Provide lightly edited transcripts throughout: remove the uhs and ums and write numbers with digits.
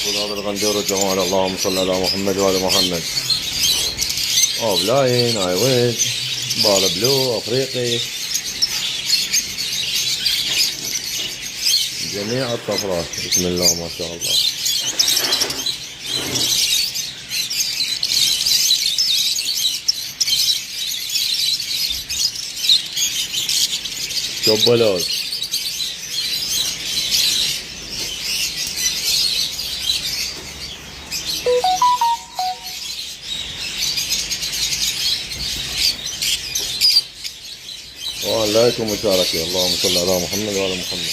خذ هذا الغندور والجمال. اللهم صل على محمد وآل محمد. اوف لاين اي ويد بال بلو افريقي جميع الطفرات. بسم الله ما شاء الله. شوبولوت لايك ومشاركة. اللهم صل على محمد وعلى محمد.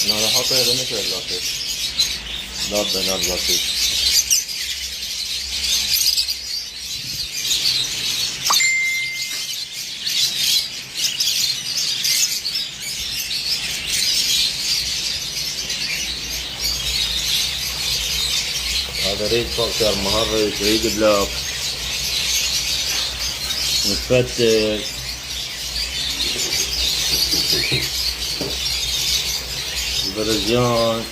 هنا راح اعطيه مثل اللاتيك. لا بنار لاتيك. هذا ريد فاكتور مهرج ريد بلاك متفتل البرزيان